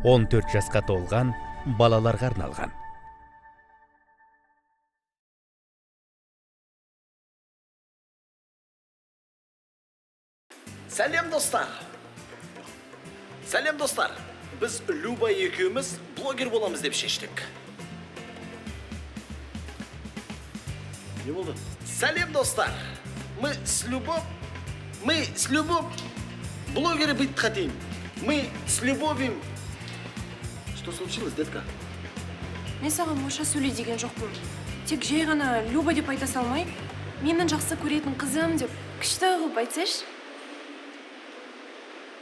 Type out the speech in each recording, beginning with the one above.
14 жасқа толған балаларға арналған. Сәлем достар! Сәлем достар! Біз Люба екеуміз блогер боламыз деп шештік. Не болды? Сәлем достар! Мы с Любовь блогеры быть хотим. Мы с любовью. Что случилось, детка? Мен саған оша сөйле деген жоқпын. Тек жай ғана Люба деп айта салмай, менің жақсы көретін қызым деп күшті қылып айтсайшы.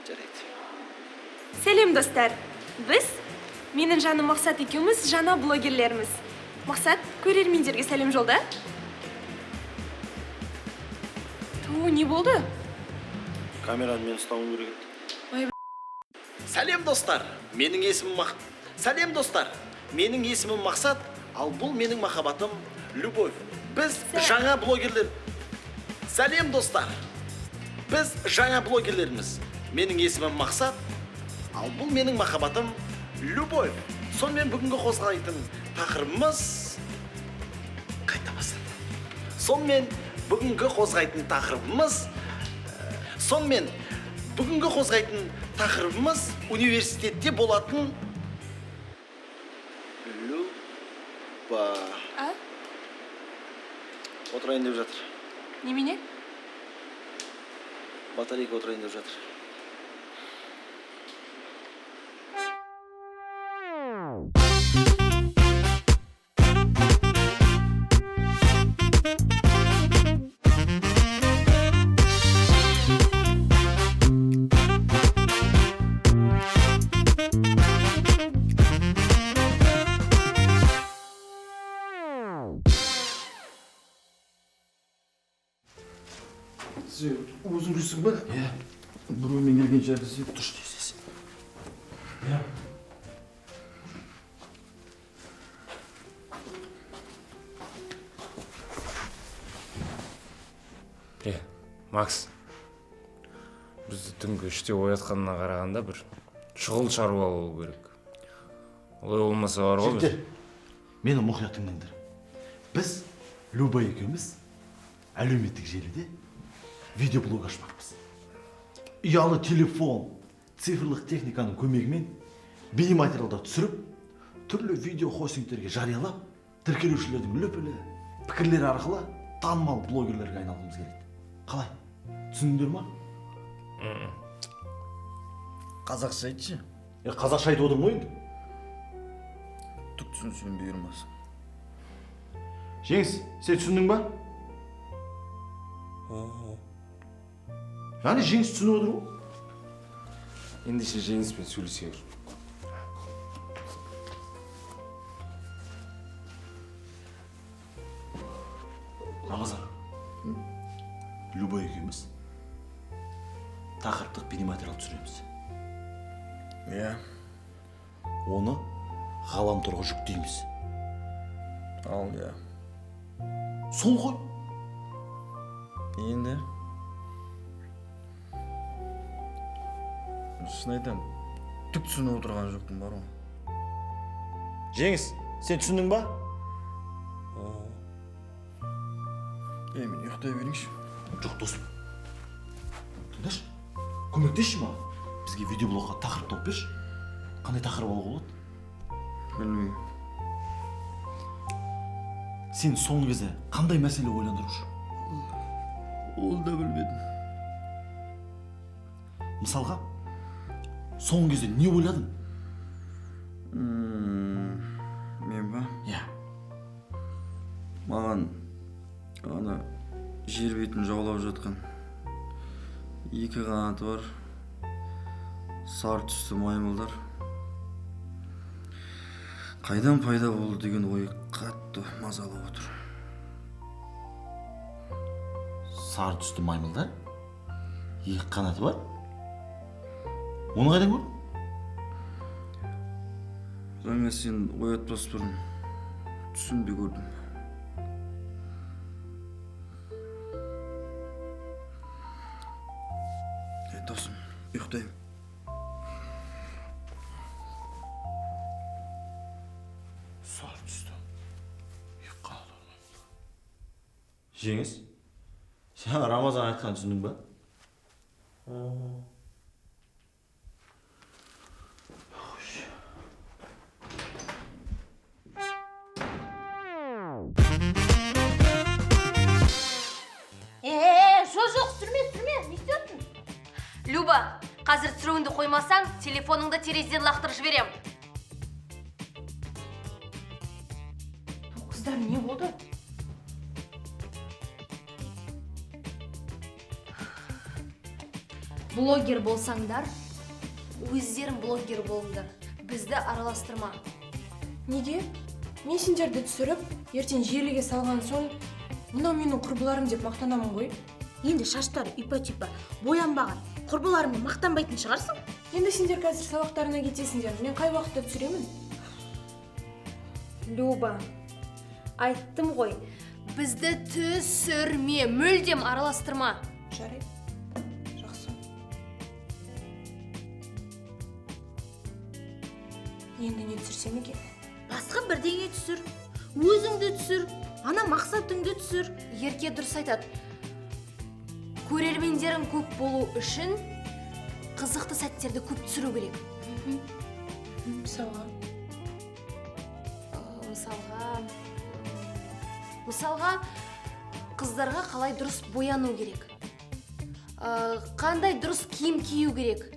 Жарайды. Сәлем достар. Біз, менің жаным Мақсат екеуміз жаңа блогерлеріміз. Мақсат, көрермендерге сәлем жолда. Не болды? Камераны мен ұстауым керек еді. Сәлем достар. Менің есімім Мақсат, ал бұл менің махаббатым Любовь. Біз жаңа блогерлер. Сәлем достар. Біз жаңа блогерлеріміз. Менің есімім Мақсат, ал бұл менің махаббатым Любовь. Сонымен бүгінгі қозғайтын тақырыбымыз университетте болатын Люба. Отырайын деп жатыр. Немене? Батарейка отырайын деп жатыр. Сен өзің жүрсің ба? Иә. Біреумен келген жерді сен тұрш дейсіз. Иә. Макс, бізді түнгі 3-те оятқанына қарағанда бір шұғыл шаруа болу керек. Олай болмаса бар ғой біз. Мені мұқият тыңдаңдар. Біз Люба екеуміз әлеуметтік желіде видеоблог ашпақпыз. Ұялы телефон, цифрлық техниканың көмегімен бейнематериалдар түсіріп, түрлі видео хостингтерге жариялап, тіркелушілердің löпілі пікірлері арқылы танымал блогерлерге айналғымыз келеді. Қалай? Түсіндіңдер ма? Қазақша айтшы. Қазақша айтып отырмын ғой енді. Түк түсінсем бұйырмас. Жеңіс, сен түсіндің ба? Яғни Жеңіс түсініп отыр ғой? Ендеше Жеңіспен сөйлесейік. Рамазан, Люба екеуміз тақырыптық бейнематериал түсіреміз. Иә. Оны ғаламторға жүктейміз. Ал, иә. Сол ғой. Енді? Шын айтам, түк түсініп отырған жоқпын бар ғой. Жеңіс, сен түсіндің ба? Мен ұйықтай беріңші. Жоқ, досым. Тыңдашы, көмектесші маған. Бізге видеоблогқа тақырып тауып берші. Қандай тақырып алуға болады? Білмеймін. Сен соңғы кезде қандай мәселе ойландырушы? Ол да білмедім. Мысалға, соңғы кезде не ойладың? Мен ба? Иә. Маған ана жер бетін жаулап жатқан екі қанаты бар сары түсті маймылдар қайдан пайда болды деген ой қатты мазалап отыр. Сары түсті маймылдар? Екі қанаты бар? Оны қайдан көрдің? Жаңа сен оятпас бұрын түсімде көрдім. Досым, ұйықтаймын. Жеңіс, сен Рамазан айтқан түсіндің ба? Жоқ, сүрме, не істедің? Люба, қазір түсіруіңді қоймасаң, телефоныңды терезеден лақтырып жіберем. Қыздар, не болды? Блогер болсаңдар, өздерің блогер болыңдар. Бізді араластырма. Неге? Мен сендерді түсіріп, ертең желіге салған соң, мынау менің құрбыларым деп мақтанамын ғой. Енді шаштары үпа-түпа боянбаған құрбыларымен мақтанбайтын шығарсың? Енді сендер қазір сабақтарына кетесіңдер. Мен қай уақытта түсіремін? Люба, айттым ғой, бізді түсірме, мүлдем араластырма. Жарай. Жақсы. Енді не түсірсем екен? Басқа бірдеңе түсір, өзіңді түсір, ана мақсатыңды түсір. Ерке дұрыс айтады. Көрермендерің көп болу үшін қызықты сәттерді көп түсіру керек. Мысалға. Мысалға, қыздарға қалай дұрыс бояну керек. Қандай дұрыс киім кию керек.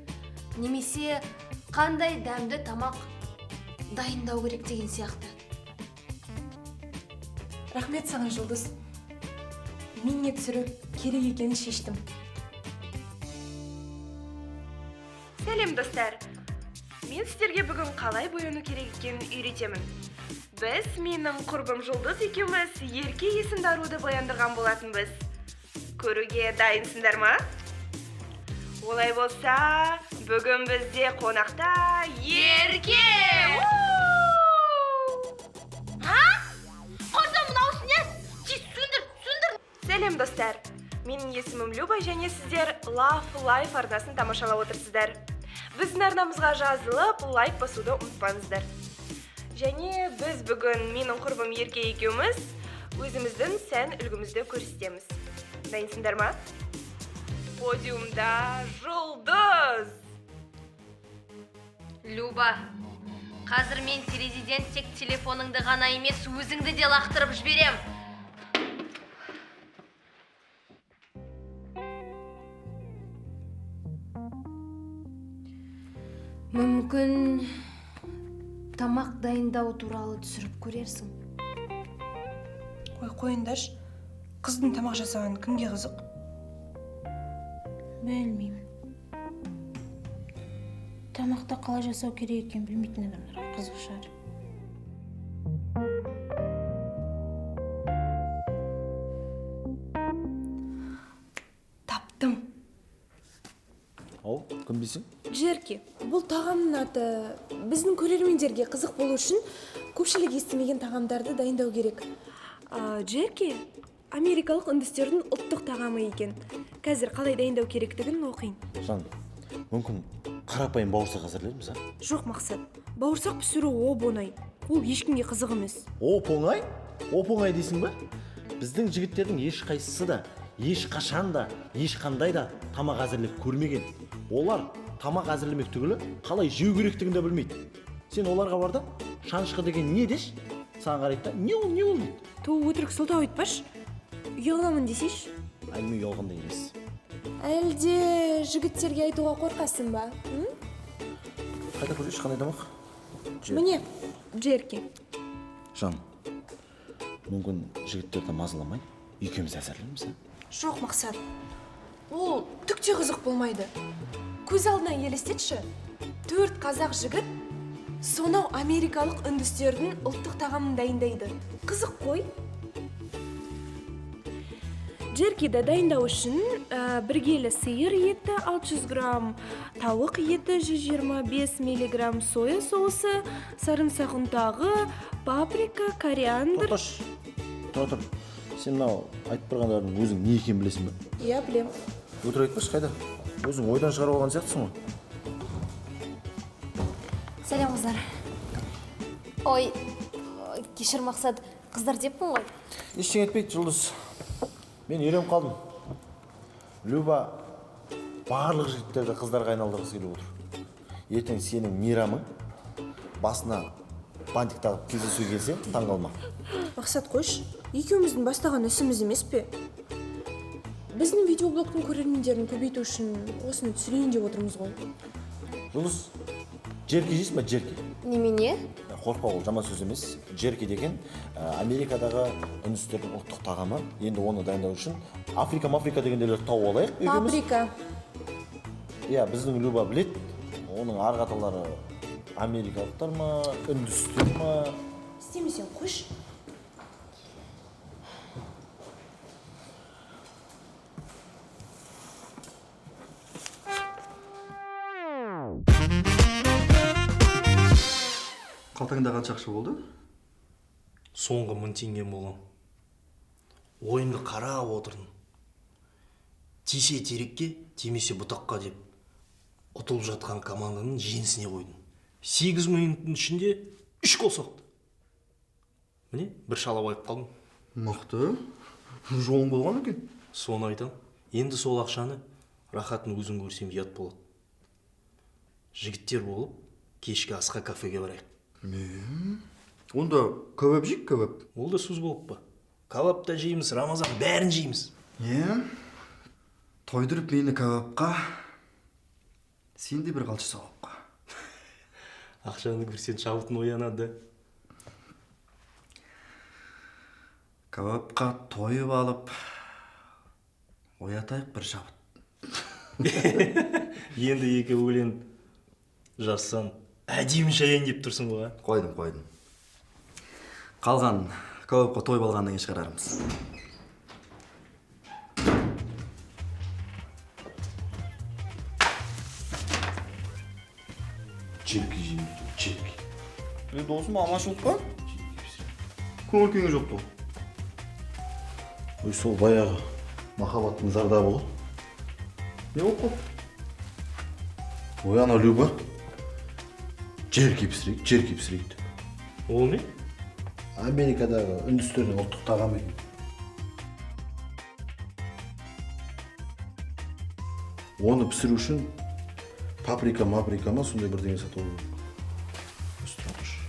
Немесе қандай дәмді тамақ дайындау керек деген сияқты. Рахмет саған, Жұлдыз. Мен не түсіру керек екенін шештім. Сәлем достар. Мен сіздерге бүгін қалай бояну керек екенін үйретемін. Біз менің құрбым Жұлдыз екеуміз Ерке есімді аруды бояндырған болатынбыз. Көруге дайынсыңдар ма? Олай болса, бүгін бізде қонақта Ерке! Сәлем достар, менің есімім Люба және сіздер Love Life арнасын тамашалап отырсыздар. Біздің арнамызға жазылып, лайк басуды ұмытпаңыздар. Және біз бүгін менің құрбым Ерке екеуміз өзіміздің сән үлгімізді көрсетеміз. Дайынсыңдар ма? Подиумда Жұлдыз! Люба, қазір мен терезеден тек телефоныңды ғана емес, өзіңді де лақтырып жіберем. Мүмкін тамақ дайындау туралы түсіріп көрерсің. Қойыңдаршы, қыздың тамақ жасаған кімге қызық? Білмеймін. Тамақты қалай жасау керек екен білмейтін адамдарға қызық шығар. Таптым. Ау, кім дейсің? Жерке, бұл тағамның аты біздің көрермендерге қызық болу үшін көпшілік естімеген тағамдарды дайындау керек. Жерке, америкалық үндістердің ұлттық тағамы екен. Қазір қалай дайындау керектігін оқиын. Жан, мүмкін қарапайым бауырсақ әзірлейміз, а? Жоқ, Мақсат. Бауырсақ пісіру оп-оңай. Ол ешкімге қызық емес. Оп-оңай? Оп-оңай дейсің ба? Біздің жігіттердің ешқайсысы да, ешқашан да, ешқандай да тамақ әзірлеп көрмеген. Олар тамақ әзірлемек түгілі қалай жеу керектігін де білмейді. Сен оларға бар да, шанышқы деген не деш? Саған қарайды да, не ол дейді. Өтірік сылтау айтпаш. Ұяламын десеш? Әңгіме ұялғандай емес. Әлде жігіттерге айтуға қорқасың ба? Қайта көрсейші, қандай тамақ? Міне, Жерке. Жан, мүмкін жігіттерді мазаламай, екеуміз әзірлейміз, а? Жоқ, Мақсат. Ол түк те қызық болмайды. Көз алдына елестетші. 4 қазақ жігіт сонау америкалық үндістердің ұлттық тағамын дайындайды. Қызық қой. Жеркеді дайындау үшін 1 келі сиыр еті, 600 грамм тауық еті, 125 миллиграмм соя соусы, сарымсақ ұнтағы, паприка, кориандр. Тұр. Сен мынау айтып тұрғандардың өзің не екенін білесің бе? Иә, білем. Өтірік айтпашы, қайда? Өзің ойдан шығарып алған сияқтысың ғой. Сәлем, қыздар. Ой, кешір Мақсат, қыздар деппін ғой. Ештеңе етпейді, Жұлдыз. Мен үйреніп қалдым. Люба барлық жігіттерді қыздарға айналдырғысы келіп отыр. Ертең сенің мейрамың басына бантик тағып кездесуге келсе, таң қалма. Мақсат қойш, екеуміздің бастаған ісіміз емес пе? Біздің видеоблогтың көрермендерін көбейту үшін осыны түсірейін деп отырмыз ғой. Жұлдыз, жерки жейсің ба, жерки? Немене? Қорқпа, ол жаман сөз емес. Жерки деген Америкадағы үндістердің ұлттық тағамы. Енді оны дайындау үшін Африка дегендерлерді тауып алайық. Паприка. Иә, біздің Люба білет. Оның арғы аталары америкалықтар ма, үндістер ма? Істемесең қойш. Қалтаңда қанша ақша болды? Соңғы 1000 теңгем болған. Ойынды қарап отырдым. Тисе терекке, тимесе бұтаққа деп ұтылып жатқан команданың жеңісіне қойдым. 8 минуттың ішінде 3 гол соқты. Міне, бір шала байып қалдым. Мықты. Жолың болған екен. Соны айтам. Енді сол ақшаны рахатын өзің көрсем ұят болады. Жігіттер болып, кешкі асқа кафеге барайық. Онда кәуап жейік, кәуап. Ол да сөз болып па? Кәуап та жейміз, Рамазан бәрін жейміз. Тойдырып мені кәуапқа, сен де бір қалшы сауапқа. Ақшаны көрсен шабытын оянады. Кәуапқа тойып алып, оятайық бір шабыт. Енді екі өлең жазсам, әдемі шаян деп тұрсың ғой. Қойдым. Қалған кәуапқа тойып алғаннан кейін шығарармыз. Жерки жеймін, жерки. Досым, аманшылық па? Көңіл күйіңе жоқ бұл. Ой, сол баяғы махаббаттың зардабы ғой. Не болып қол? Ой, ана Люба жерки пісірейік деп. Ол не? Америкадағы үндістердің ұлттық тағамы екен. Оны пісіру үшін паприка ма сондай бірдеңе сатып алу керек. Үстіне тұршы.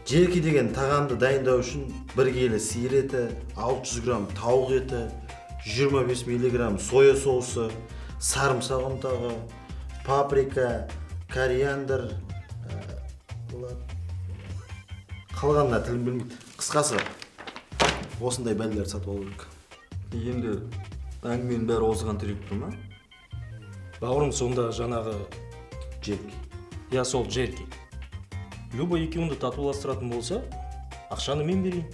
Жерки деген тағамды дайындау үшін 1 келі сиыр еті, 600 грамм тауық еті, 25 миллиграмм соя соусы, сарымсақ ұнтағы, паприка, кориандр, қалғанына тілім білмейді. Қысқасы, осындай бәлелерді сатып алу керек. Енді әңгіменің бәрі осыған тірек тұр ма? Бауырым, сонда жаңағы Жерки. Я сол жерки. Люба екеуіңді татуластыратын болса, ақшаны мен берейін.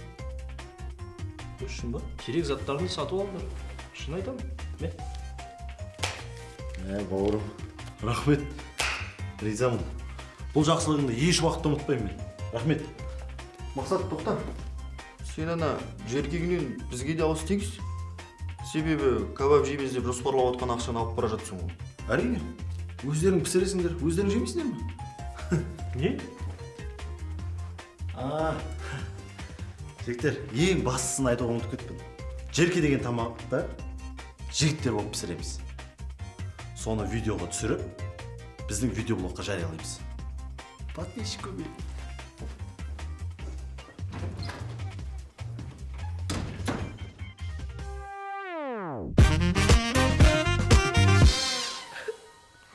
Үшін ба? Керек заттарды сатып алдар. Шын айтамын. Мен. Бауырым, рахмет. Ризамын. Бұл жақсылығыңды еш уақытта ұмытпаймын мен. Рахмет. Мақсат, тоқта. Сен ана жерки күнен бізге де ауыз тегіз. Себебі кәуап жейміз деп жоспарлап отқан ақшаны алып бара жатсың ғой. Әрине. Өздерің пісіресіңдер, өздерің жемейсіңдер ме? Не? Жігіттер, ең бастысын айтуға ұмытып кетпін. Жерки деген тамақты жігіттер болып пісіреміз. Соны видеоға түсіріп, біздің видеоблогқа жариялаймыз. Подписчик көбейіп.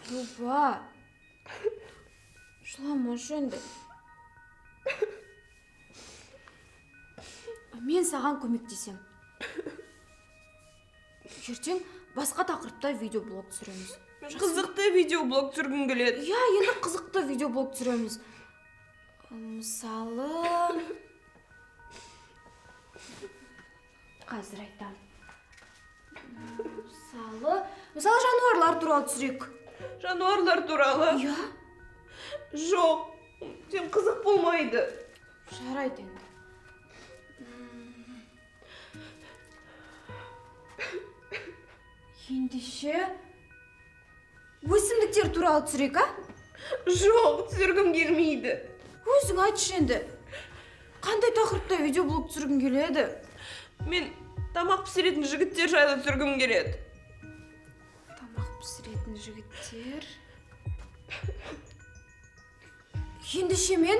Люба, жыламашы енді. Мен саған көмектесем. Ертең басқа тақырыпта видеоблог түсіреміз. Қызықты видеоблог түсіргім келеді. Я, енді қызықты видеоблог түсіреміз. Мысалы... Қазір айтам. Мысалы жануарлар туралы түсірек. Жануарлар туралы? Я? Жоқ, сен қызық болмайды. Жарайды енді. Ендеше өсімдіктер туралы түсірек, а? Жоқ, түсіргім келмейді. Өзің айтшы енді. Қандай тақырыпта видеоблог түсіргің келеді? Мен тамақ пісіретін жігіттер жайлы түсіргім келеді. Тамақ пісіретін жігіттер. Ендеше мен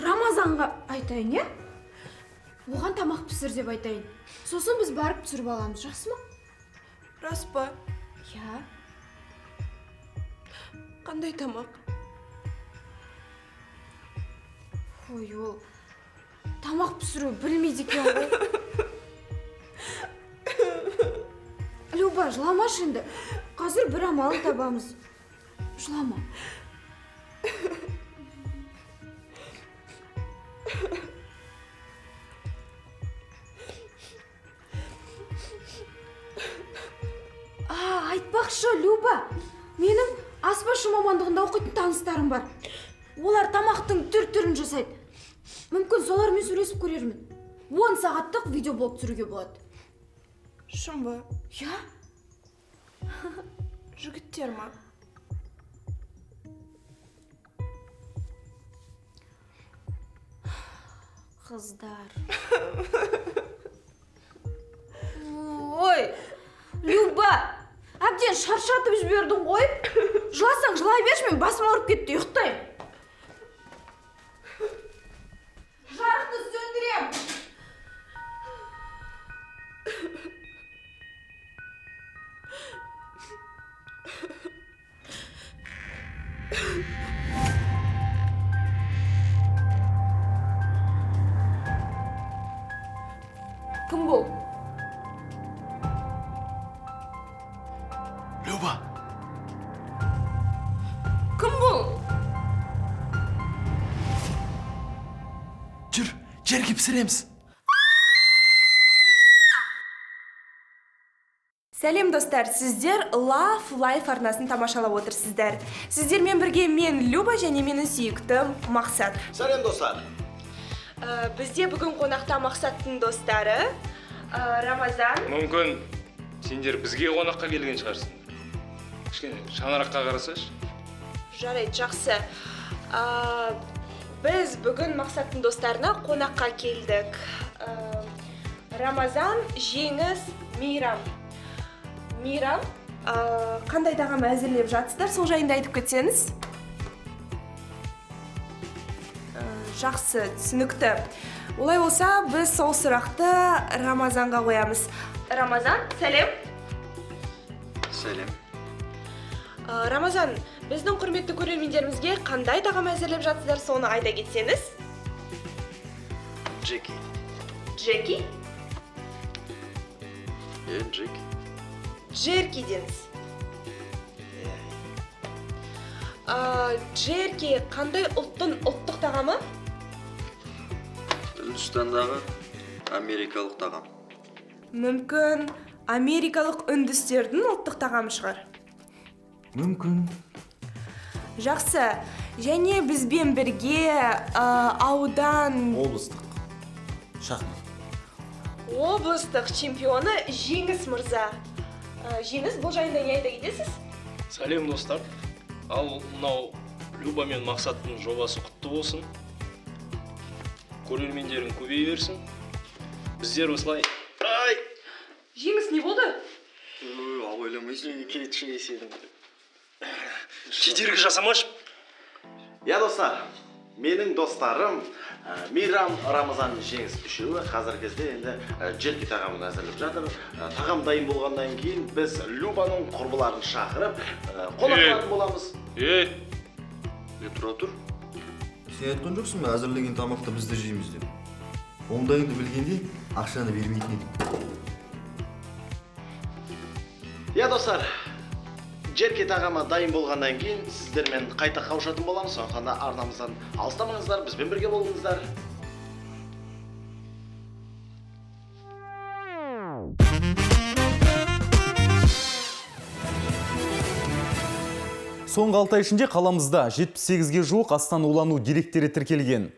Рамазанға айтайын, е? Оған тамақ пісір деп айтайын. Сосын біз барып түсіріп аламыз, жақсы ма? Рас па? Я. Қандай тамақ? Ой, ол тамақ пісіру білмейді екен ғой. Люба, жыламашы енді. Қазір бір амалын табамыз. Жылама. Айтпақшы, Люба, менің аспазшы мамандығында оқитын таныстарым бар. Олар тамақтың түр-түрін жасайды. Мүмкін солармен сөйлесіп көрермін. 10 сағаттық видеоблог түсіруге болады. Шын ба? Я? Жігіттер ма? Қыздар. Ой, Люба, әбден шаршатып жібердің ғой. Жыласаң жылай берші, мен басым ауырып кетті, ұйықтаймын. Жарықты сөндірем. Кім бұл? Люба, Кім бұл? жүр, жерге пісіреміз. Сәлем достар, сіздер Love Life арнасын тамашалап отырсыздар. Сіздермен бірге мен Люба және менің сүйіктім Мақсат. Сәлем достар. Бізде бүгін қонақта Мақсаттың достары Рамазан. Мүмкін сендер бізге қонаққа келген шығарсыңдар. Кішкене шаңыраққа қарасайшы. Жарайды, жақсы. Біз бүгін Мақсаттың достарына қонаққа келдік. Рамазан, Жеңіс, Мейрам. Мейрам, қандай тағам әзірлеп жатсыздар, сол жайында айтып кетсеңіз? Жақсы, түсінікті. Олай болса, біз сол сұрақты Рамазанға қоямыз. Рамазан, сәлем. Сәлем. Рамазан, біздің құрметті көрермендерімізге қандай тағам әзірлеп жатсыздар, соны айта кетсеңіз? Джеки. Джеки? Джеки. Джерки деңіз. Джерки қандай ұлттың ұлттық тағамы? Үндістандағы америкалық тағам. Мүмкін америкалық үндістердің ұлттық тағамы шығар. Мүмкін. Жақсы, және бізбен бірге аудан Облыстық. Шахмат. облыстық чемпионы Жеңіс мырза. Жеңіс, бұл жайында не айта кетесіз? Сәлем достар. Ал мынау Люба мен Мақсаттың жобасы құтты болсын. Көрермендерің көбейе берсін. Біздер осылай. Ай! Жеңіс, не болды? Ал ойламайсың. Кетші еседің. Кедергі жасамашы. Я достар, менің достарым Мейрам, Рамазан, Жеңіс үшеуі қазір кезде енді жерке тағамын әзірлеп жатыр. Тағам дайын болғаннан кейін біз Любаның құрбыларын шақырып қонақтарын боламыз. Тұра тұр. Сен айтқан жоқсың ба, әзірлеген тамақты бізді жейміз деп. Ондайыңды білгенде ақшаны бермейтін едік. Я достар, жерке тағамы дайын болғаннан кейін сіздермен қайта қауышатын боламыз. Сондықтан да арнамыздан алыстамаңыздар, бізбен бірге болыңыздар. Соңғы 6 ай ішінде қаламызда 78-ге жуық астан улану деректері тіркелген.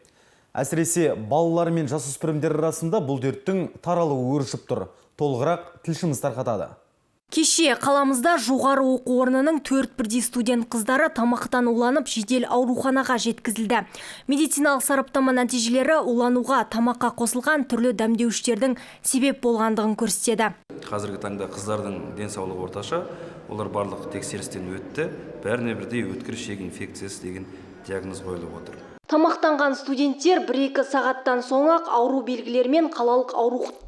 Әсіресе балалар мен жасөспірімдер арасында бұл дерттің таралуы өршіп тұр. Толығырақ тілшіміз тарқатады. Кеше қаламызда жоғары оқу орнының 4 бірдей студент қыздары тамақтан уланып жедел ауруханаға жеткізілді. Медициналық сараптама нәтижелері улануға тамаққа қосылған түрлі дәмдеуіштердің себеп болғандығын көрсетеді. Қазіргі таңда қыздардың денсаулығы орташа, олар барлық тексерістен өтті, бәріне бірдей өткір ішек инфекциясы деген диагноз қойылып отыр. Тамақтанған студенттер 1-2 сағаттан соң-ақ ауру белгілерімен қалалық ауруханаға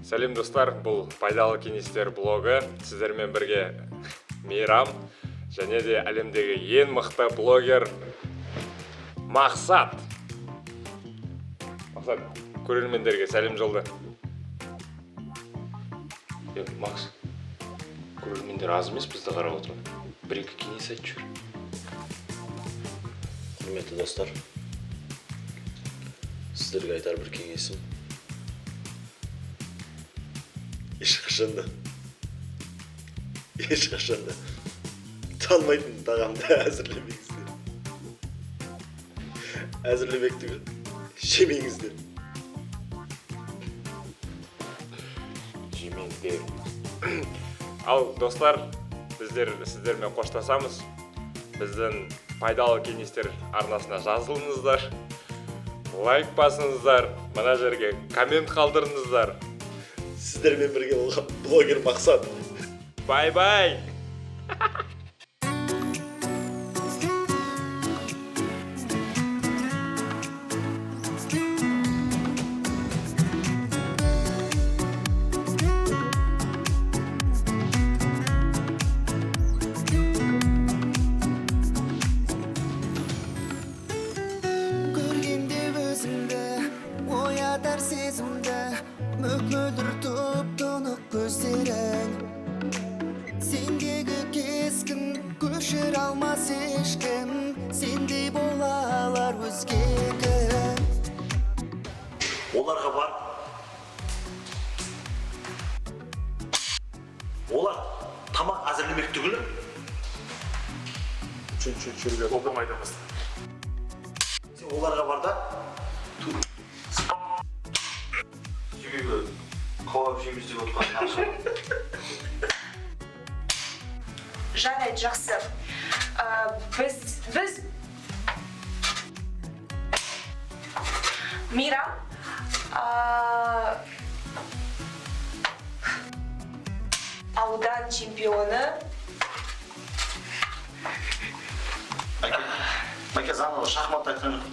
Сәлем достар, бұл пайдалы кеңестер блогы. Сіздермен бірге Мейрам және де әлемдегі ең мықты блогер Мақсат. Мақсат, көрермендерге сәлем жолда. Макс, көрермендер аз емес бізді қарап отырған. 1-2 кеңес айтып жүр. Құрметті достар, сіздерге айтар бір кеңесім. Ешқашанда талмайтын тағамды әзірлемеңіздер. Әзірлемек түгіл, жемеңіздер. Жемеңіздер. Ал достар, біздер сіздермен қоштасамыз. Біздің пайдалы кеңестер арнасына жазылыңыздар. Лайк басыңыздар, мына жерге коммент қалдырыңыздар. Сіздермен бірге болған блогер Мақсат. Бай-бай! Көргенде өзіңді, оятар сезімді, мөп-мөлдір тұп-тұнық көздерің. Сендегі кескін көшір алмас ешкім, сендей болалар өзге кім. Оларға бар. Олар тамақ әзірлемек түгілі. Шүрге толдырмайдыңыз. Сен оларға бар да. Себебі қалап жейміз деп отқан ақша. Жарайды, жақсы. Біз Мейрам аудан чемпионы. Мәке заңы шахмат айтқан жоқ.